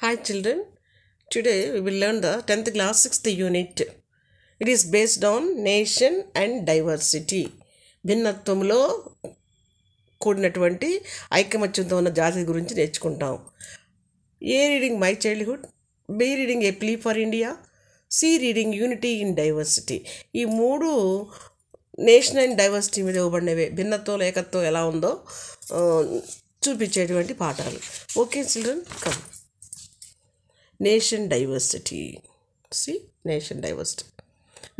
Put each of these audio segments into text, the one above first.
Hi children, today we will learn the 10th class 6th unit. It is based on nation and diversity. భిన్నత్వంలో కూడినటువంటి ఐకమత్యంతో ఉన్న జాతి గురించి నేర్చుకుంటాం. A reading my childhood, B reading A plea for India, C reading unity in diversity. ఈ మూడు nation and diversity మీద ఇవ్వబడినవే. భిన్నత్వం ఏకత్వం ఎలా ఉందో చూపించేటువంటి పాఠాలు. Okay children, come. Nation diversity. See nation diversity.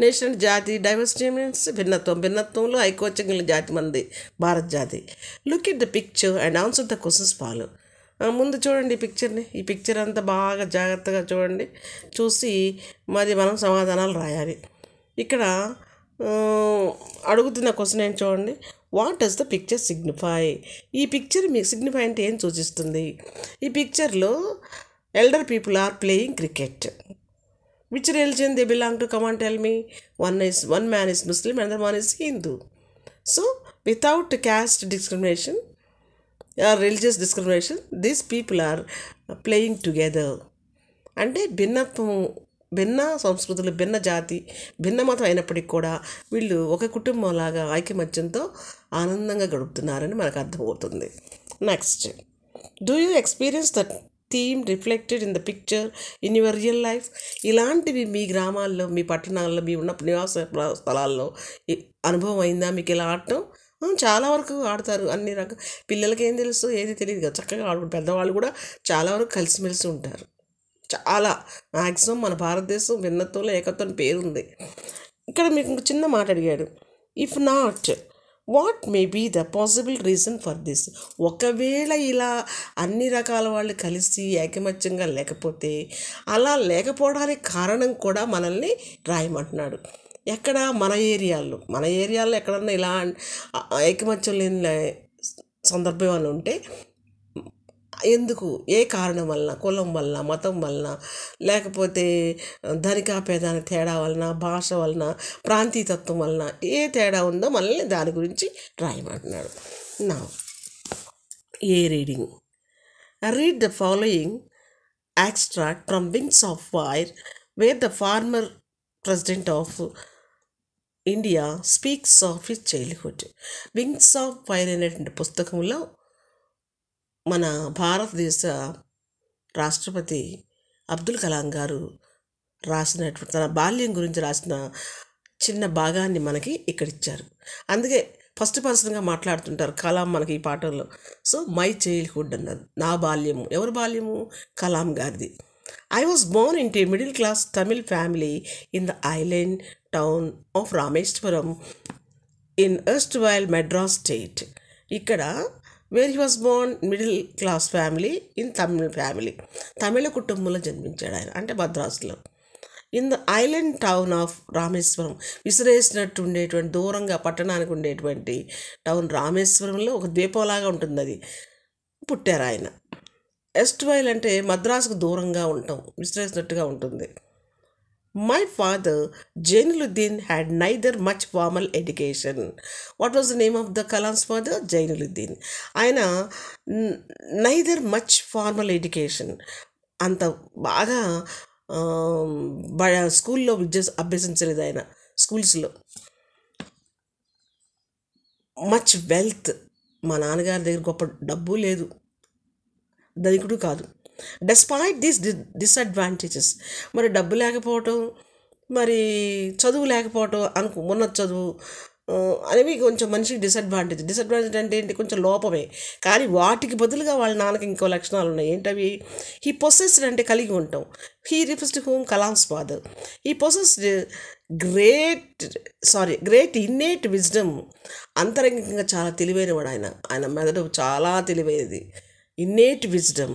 Nation జాతి, డైవర్సిటీ మీన్స్ భిన్నత్వం. భిన్నత్వంలో ఐకమత్యం కలిగిన జాతి మనది భారత జాతి. Look at the picture and answer the questions follow. ముందు చూడండి ఈ పిక్చర్ని. ఈ పిక్చర్ అంతా బాగా జాగ్రత్తగా చూడండి. చూసి మరి మనం సమాధానాలు రాయాలి. ఇక్కడ అడుగుతున్న క్వశ్చన్ ఏంటి చూడండి. What does the picture signify? ఈ పిక్చర్ మీకు సిగ్నిఫై అంటే ఏం సూచిస్తుంది? ఈ పిక్చర్లో elder people are playing cricket. Which religion they belong to? Come on, tell me. One man is Muslim, another one is Hindu. So without caste discrimination or religious discrimination, these people are playing together. అంటే భిన్న సంస్కృతులు, భిన్న జాతి, భిన్న మతం అయినప్పటికీ కూడా వీళ్ళు ఒక కుటుంబంలాగా ఐకమత్యంతో ఆనందంగా గడుపుతున్నారని మనకు అర్థమవుతుంది. Next, do you experience that theme reflected in the picture in your real life? ఇలాంటివి మీ గ్రామాల్లో, మీ పట్టణాల్లో, మీ ఉన్న నివాస స్థలాల్లో అనుభవం అయిందా మీకు ఇలా ఆడటం? చాలా వరకు ఆడతారు. అన్ని రకాల పిల్లలకి ఏం తెలుసు, ఏది తెలియదు కదా, చక్కగా ఆడుకుంటారు. పెద్దవాళ్ళు కూడా చాలా వరకు కలిసిమెలిసి ఉంటారు. చాలా మ్యాక్సిమం మన భారతదేశం భిన్నత్వంలో ఏకత్వం పేరుంది. ఇక్కడ మీకు ఇంక చిన్న మాట అడిగాడు. If not, what may be the possible reason for this? ఒకవేళ ఇలా అన్ని రకాల వాళ్ళు కలిసి ఐకమత్యంగా లేకపోతే, అలా లేకపోవడానికి కారణం కూడా మనల్ని రాయమంటున్నాడు. ఎక్కడ? మన ఏరియాల్లో ఎక్కడన్నా ఇలా ఐకమత్యం లేని సందర్భం అని ఉంటే ఎందుకు, ఏ కారణం వలన, కులం వలన, మతం వలన, లేకపోతే ధనిక పేదాని తేడా వలన, భాష వలన, ప్రాంతీయతత్వం వలన ఏ తేడా ఉందో మనల్ని దాని గురించి రాయమంటున్నాడు. నా A reading. Read the following extract from Wings of Fire where the former president of India speaks of his childhood. Wings of Fire అనేటువంటి పుస్తకంలో మన భారతదేశ రాష్ట్రపతి అబ్దుల్ కలాం గారు రాసినటువంటి తన బాల్యం గురించి రాసిన చిన్న భాగాన్ని మనకి ఇక్కడ ఇచ్చారు. అందుకే ఫస్ట్ పర్సన్గా మాట్లాడుతుంటారు కలాం మనకి ఈ పాఠంలో. సో మై చైల్డ్హుడ్ అన్నది నా బాల్యము. ఎవరి బాల్యము? కలాం గారిది. I was born into a middle class Tamil family in the island town of Rameshwaram in erstwhile Madras state. ఇక్కడ where he was born, middle class family in Tamil family. తమిళ కుటుంబంలో జన్మించాడు ఆయన, అంటే మద్రాసులో. In the island town of Rameswaram, విసిరేసినట్టు ఉండేటువంటి దూరంగా పట్టణానికి ఉండేటువంటి టౌన్ రామేశ్వరంలో ఒక ద్వీపంలాగా ఉంటుంది, అది పుట్టారు ఆయన. ఎస్ట్వైల్ అంటే మద్రాసుకు దూరంగా ఉంటాం, విసిరేసినట్టుగా ఉంటుంది. My father Jainulabdeen had neither much formal education. What was the name of the Kalam's father? Jainulabdeen. ఆయన నైదర్ మచ్ ఫార్మల్ ఎడ్యుకేషన్, అంత బాగా స్కూల్లో విద్య అభ్యసించలేదు ఆయన, స్కూల్స్లో. మచ్ వెల్త్, మా నాన్నగారి దగ్గర గొప్ప డబ్బు లేదు, ధనికుడు కాదు. డెస్పైట్ దీస్ డిసడ్వాంటేజెస్, మరి డబ్బు లేకపోవటం, మరి చదువు లేకపోవటం, ఉన్న చదువు అనేవి కొంచెం మనిషికి డిసడ్వాంటేజ్ అంటే ఏంటి? కొంచెం లోపమే. కానీ వాటికి బదులుగా వాళ్ళ నాన్నకి ఇంకో లక్షణాలు ఉన్నాయి. ఏంటవి? హీ పొసెస్డ్ అంటే కలిగి ఉంటాం. He refers to whom Kalam's father. He possessed great innate wisdom. అంతరంగికంగా చాలా తెలివైనవాడు ఆయన మెదడు చాలా తెలివైనది. innate wisdom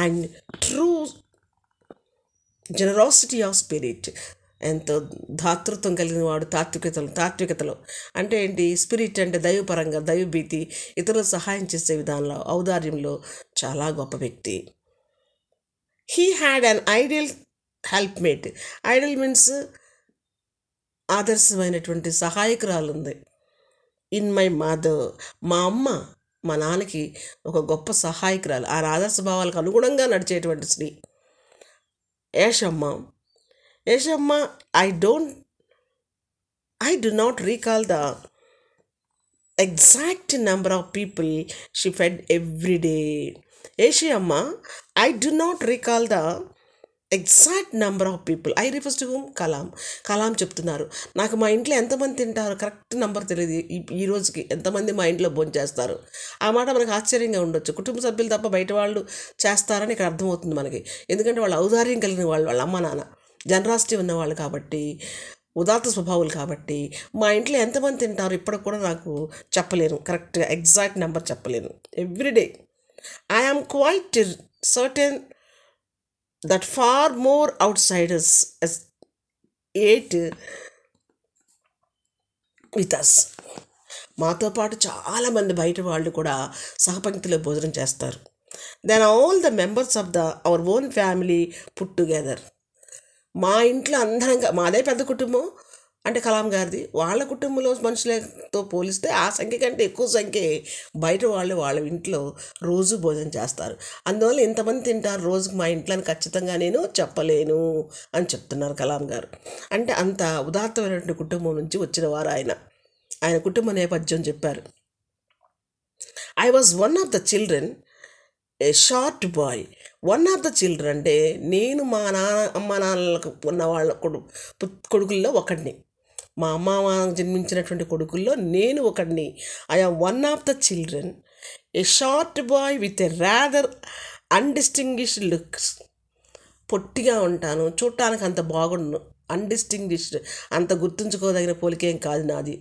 and true generosity of spirit. ఎంతో ధాతృత్వం కలిగిన వాడు. తాత్వికతలో అంటే ఏంటి? స్పిరిట్ అంటే దైవపరంగా, దైవభీతి, ఇతరులకు సహాయం చేసే విధానంలో, ఔదార్యంలో చాలా గొప్ప వ్యక్తి. He had an ideal helpmate. Ideal means ఆదర్శమైనటువంటి సహాయకురాలు ఉంది. ఇన్ మై మదర్, మా అమ్మ మా నాన్నకి ఒక గొప్ప సహాయకురాలు, ఆ ఆదర్శ భావాలకు అనుగుణంగా నడిచేటువంటి స్త్రీ. Yashamma. Yashamma, I do not recall the exact number of people she fed every day. Yeshiyamma, I do not recall the exact number of people. I refers to whom? Kalam చెప్తున్నారు. నాకు మా ఇంట్లో ఎంతమంది తింటారు కరెక్ట్ నెంబర్ తెలియదు. ఈ రోజుకి ఎంతమంది మా ఇంట్లో భోజనం చేస్తారు. ఆ మాట మనకు ఆశ్చర్యంగా ఉండొచ్చు. కుటుంబ సభ్యులు తప్ప బయట వాళ్ళు చేస్తారని ఇక్కడ అర్థమవుతుంది మనకి. ఎందుకంటే వాళ్ళు ఔదార్యం కలిగిన వాళ్ళు, వాళ్ళ అమ్మ నాన్న జనరాసిటీ ఉన్నవాళ్ళు కాబట్టి, ఉదాత్త స్వభావాలు కాబట్టి, మా ఇంట్లో ఎంతమంది తింటారు ఇప్పటికి కూడా నాకు చెప్పలేను, కరెక్ట్గా ఎగ్జాక్ట్ నెంబర్ చెప్పలేను. Everyday I am quite certain that far more outsiders ate with us. మాతో పాటు చాలామంది బయట వాళ్ళు కూడా సహపంక్తిలో భోజనం చేస్తారు. Then all the members of our own family put together. మా ఇంట్లో అందరంగా, మాదే పెద్ద కుటుంబం అంటే కలాం గారిది, వాళ్ళ కుటుంబంలో మనుషులతో పోలిస్తే ఆ సంఖ్య కంటే ఎక్కువ సంఖ్య బయట వాళ్ళు వాళ్ళ ఇంట్లో రోజు భోజనం చేస్తారు. అందువల్ల ఇంతమంది తింటారు రోజుకి మా ఇంట్లో ఖచ్చితంగా నేను చెప్పలేను అని చెప్తున్నారు కలాం గారు. అంటే అంత ఉదాత్తమైనటువంటి కుటుంబం నుంచి వచ్చిన వారు ఆయన కుటుంబ నేపథ్యం చెప్పారు. I was one of the children, a short bye. One of the children అంటే నేను మా అమ్మ నాన్నలకు ఉన్న వాళ్ళ కొడుకుల్లో ఒకడిని. మా అమ్మ జన్మించినటువంటి కొడుకుల్లో నేను ఒకడిని. I am one of the children, a short boy with a rather undistinguished looks. పొట్టిగా ఉంటాను, చూడటానికి అంత బాగుండు, అన్డిస్టింగ్విష్డ్, అంత గుర్తుంచుకోదగిన పోలికేం కాదు నాది.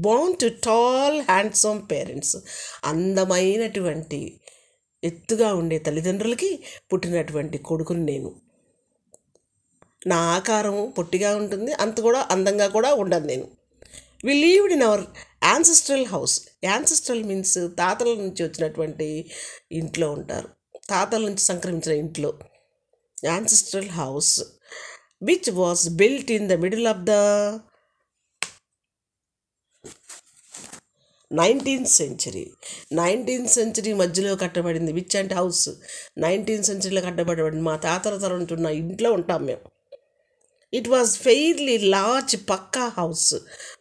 Born to tall handsome parents. అందమైనటువంటి ఎత్తుగా ఉండే తల్లిదండ్రులకి పుట్టినటువంటి కొడుకుని నేను. నా ఆకారం పొట్టిగా ఉంటుంది, అంత కూడా అందంగా కూడా ఉండదు నేను. We lived in our ancestral house. Ancestral means తాతల నుంచి వచ్చినటువంటి ఇంట్లో ఉంటారు, తాతల నుంచి సంక్రమించిన ఇంట్లో. Ancestral house which was built in the middle of the 19th century. 19th century మధ్యలో కట్టబడింది. విచ్ అంటే హౌస్. 19th centuryలో కట్టబడబడింది. మా తాతల తరం ఉంటున్న ఇంట్లో ఉంటాం మేము. It was fairly large pucca house.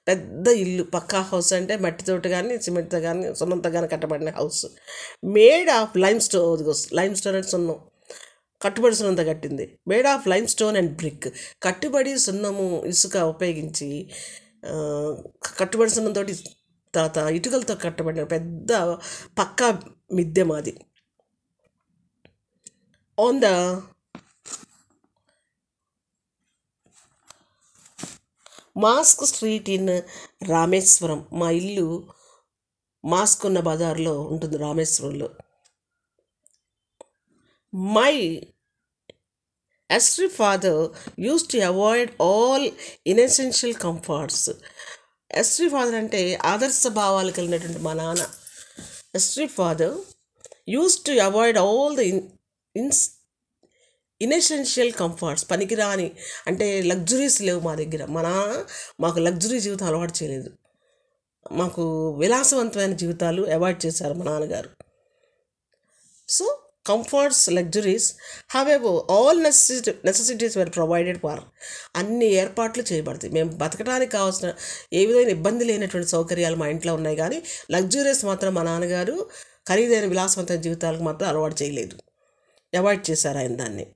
పెద్ద ఇల్లు. పక్కా హౌస్ అంటే మట్టితోటి కానీ సిమెంట్తో కానీ సున్నంతో కానీ కట్టబడిన house. Made of lime stone. Lime stone అంటే సున్నం, కట్టుబడి సున్నంతో కట్టింది. Made of lime stone and brick. కట్టుబడి సున్నము ఇసుక ఉపయోగించి కట్టుబడి సున్నంతో తర్వాత ఇటుకలతో కట్టబడిన పెద్ద పక్కా మిద్దె మాది. On the mosque street in Rameswaram. మా ఇల్లు మాస్క్ ఉన్న బజార్లో ఉంటుంది, రామేశ్వరంలో. My austere father used to avoid all inessential comforts. Austere father అంటే ఆదర్శ భావాలు కలిగినటువంటి మా నాన్న. Austere father used to avoid all the inessential comforts. పనికిరాని అంటే లగ్జరీస్ లేవు మా దగ్గర. మా నాన్న మాకు లగ్జరీ జీవితం అలవాటు చేయలేదు. మాకు విలాసవంతమైన జీవితాలు అవాయిడ్ చేశారు మా నాన్నగారు. So comforts, luxuries, however all necessities were provided for. అన్ని ఏర్పాట్లు చేయబడతాయి. మేము బతకడానికి కావాల్సిన ఏ విధమైన ఇబ్బంది లేనటువంటి సౌకర్యాలు మా ఇంట్లో ఉన్నాయి, కానీ లగ్జరీస్ మాత్రం మా నాన్నగారు ఖరీదైన విలాసవంతమైన జీవితాలకు మాత్రం అలవాటు చేయలేదు, అవాయిడ్ చేశారు ఆయన దాన్ని.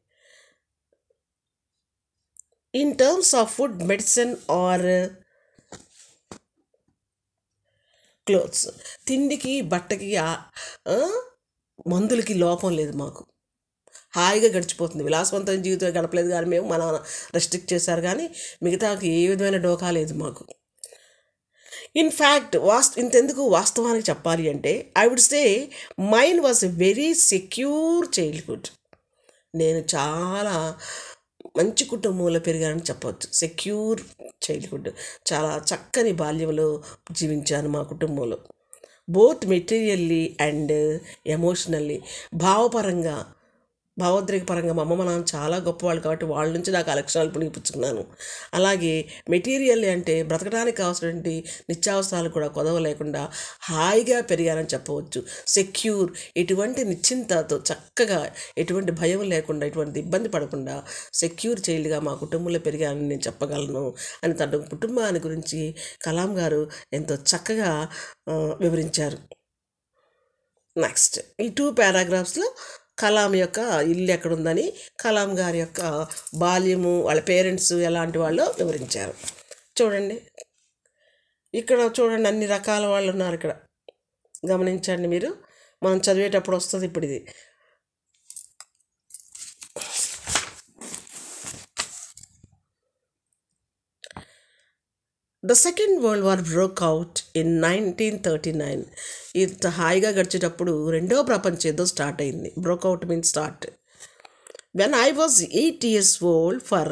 In terms of food, medicine or clothes. తిండికి, బట్టకి, మందులకి లోపం లేదు మాకు. హాయిగా గడిచిపోతుంది. విలాసవంతమైన జీవితం గడపలేదు కానీ మేము, మా నాన్న రెస్ట్రిక్ట్ చేశారు, కానీ మిగతాకి ఏ విధమైన డోకా లేదు మాకు. ఇన్ఫ్యాక్ట్ ఇంతెందుకు వాస్తవానికి చెప్పాలి అంటే I would say mine was a very secure childhood. నేను చాలా మంచి కుటుంబంలో పెరిగానని చెప్పవచ్చు. సెక్యూర్ చైల్డ్హుడ్, చాలా చక్కని బాల్యంలో జీవించాను మా కుటుంబంలో. బోత్ మెటీరియల్లీ అండ్ ఎమోషనల్లీ, భావపరంగా భావోద్రేక పరంగా మా అమ్మ మా నాన్న చాలా గొప్పవాళ్ళు కాబట్టి వాళ్ళ నుంచి నాకు ఆ లక్షణాలు పుణిపుచ్చుకున్నాను. అలాగే మెటీరియల్ అంటే బ్రతకడానికి కావాల్సినటువంటి నిత్యావసరాలు కూడా కొదవ లేకుండా హాయిగా పెరిగానని చెప్పవచ్చు. సెక్యూర్, ఎటువంటి నిశ్చింతతో చక్కగా ఎటువంటి భయం లేకుండా ఎటువంటి ఇబ్బంది పడకుండా సెక్యూర్ చైల్డ్గా మా కుటుంబంలో పెరిగానని నేను చెప్పగలను అని తన కుటుంబాన్ని గురించి కలాం గారు ఎంతో చక్కగా వివరించారు. నెక్స్ట్ ఈ 2 పారాగ్రాఫ్స్లో కలాం యొక్క ఇల్లు ఎక్కడుందని, కలాం గారి యొక్క బాల్యము, వాళ్ళ పేరెంట్స్ ఎలాంటి వాళ్ళో వివరించారు. చూడండి, ఇక్కడ చూడండి అన్ని రకాల వాళ్ళు ఉన్నారు. ఇక్కడ గమనించండి మీరు, మనం చదివేటప్పుడు వస్తుంది ఇప్పుడు ఇది. The second world war broke out in 1939. ఇంత హాయిగా గడిచేటప్పుడు రెండవ ప్రపంచ యుద్ధం స్టార్ట్ అయింది. Broke out means start. When I was 8 years old, for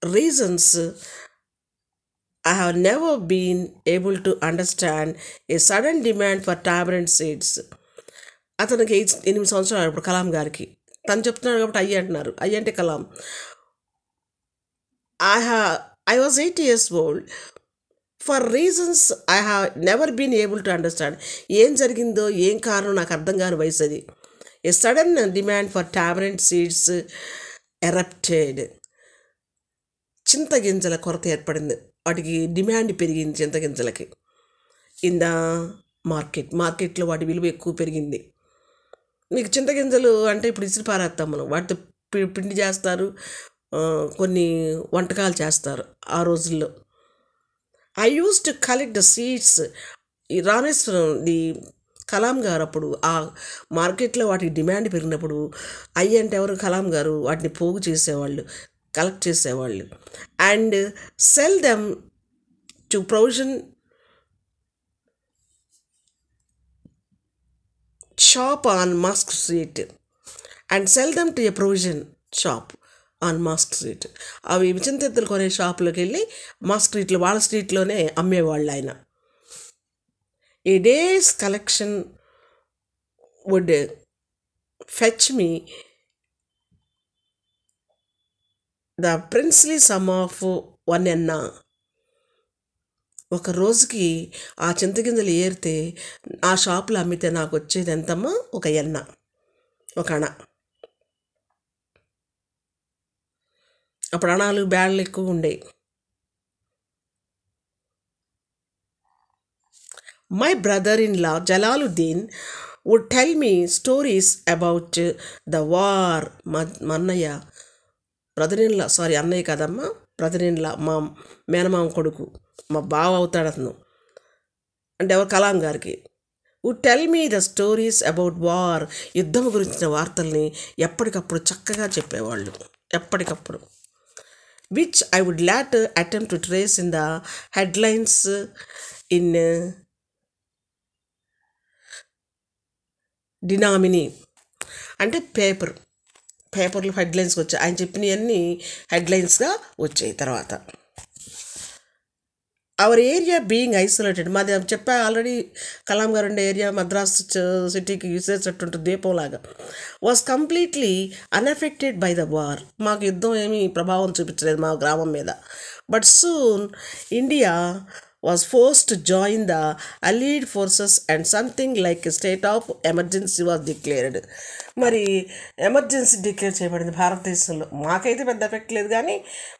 reasons I have never been able to understand, a sudden demand for tamarind seeds. అతనికి 8 సంవత్సరాలు ఇప్పుడు కలాం గారికి. తను చెప్తున్నాడు కాబట్టి అయ్యి అంటున్నారు. అయ్యి అంటే Kalam. I was 8 years old. For reasons I have never been able to understand. ఏం జరిగిందో ఏం కారణం నాకు అర్థం కాని వయసు అది. A sudden demand for tamarind seeds erupted. చింతగింజల కొరత ఏర్పడింది, వాటికి డిమాండ్ పెరిగింది చింతగింజలకి. ఇన్ ద మార్కెట్లో వాటి విలువ ఎక్కువ పెరిగింది. మీకు చింతగింజలు అంటే ఇప్పుడు ఇసిరి పారేస్తాం మనం, వాటితో పిండి చేస్తారు, కొన్ని వంటకాలు చేస్తారు ఆ రోజుల్లో. I use to collect the seeds. ఈ రామేశ్వరం కలాం గారు అప్పుడు ఆ మార్కెట్లో వాటికి డిమాండ్ పెరిగినప్పుడు అయ్యి అంటే ఎవరు, కలాం గారు వాటిని పోగు చేసేవాళ్ళు, కలెక్ట్ చేసేవాళ్ళు. And cell them to provision shop on mask street. And cell them to a provision shop on mask street. అవి చింతెత్తులు కొనే షాపులోకి వెళ్ళి మాస్క్ స్ట్రీట్లో, వాళ్ళ స్ట్రీట్లోనే అమ్మేవాళ్ళు ఆయన. A day's collection would fetch me the princely sum of 1 anna. ఒక రోజుకి ఆ చింతగింజలు ఏరితే ఆ షాపులో అమ్మితే నాకు వచ్చేది ఎంతమ్మా, 1 anna, 1 అణ. అప్పుడు అణాలు బ్యాళ్ళు ఎక్కువ ఉండేవి. My brother in law Jalaluddin would tell me stories about the war. మా అన్నయ్య, అన్నయ్య కదమ్మా, బ్రదర్ ఇన్ లా, మా మేనమామ కొడుకు, మా బావ అవుతాడు అతను, అంటే ఎవరు, కలాం గారికి. Would tell me the stories about war. యుద్ధం గురించిన వార్తల్ని ఎప్పటికప్పుడు చక్కగా చెప్పేవాళ్ళు, ఎప్పటికప్పుడు. which I would later attempt to trace in the headlines in డినామినీ. అంటే పేపర్లు హెడ్లైన్స్కి వచ్చాయి. ఆయన చెప్పినవన్నీ హెడ్లైన్స్గా వచ్చాయి తర్వాత. అవర్ ఏరియా బీయింగ్ ఐసోలేటెడ్, మాది చెప్పా ఆల్రెడీ, కలాం గారు ఉండే ఏరియా మద్రాస్ సిటీకి యూసేటట్టు దీపంలాగా, was completely unaffected by the war. మాకు యుద్ధం ఏమీ ప్రభావం చూపించలేదు మా గ్రామం మీద. But soon India was forced to join the Allied forces and something like a state of emergency was declared. మరి ఎమర్జెన్సీ డిక్లేర్ చేయబడింది భారతదేశంలో. మాకైతే పెద్ద ఎఫెక్ట్ లేదు, కానీ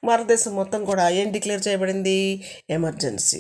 భారతదేశం మొత్తం కూడా ఏం డిక్లేర్ చేయబడింది, ఎమర్జెన్సీ.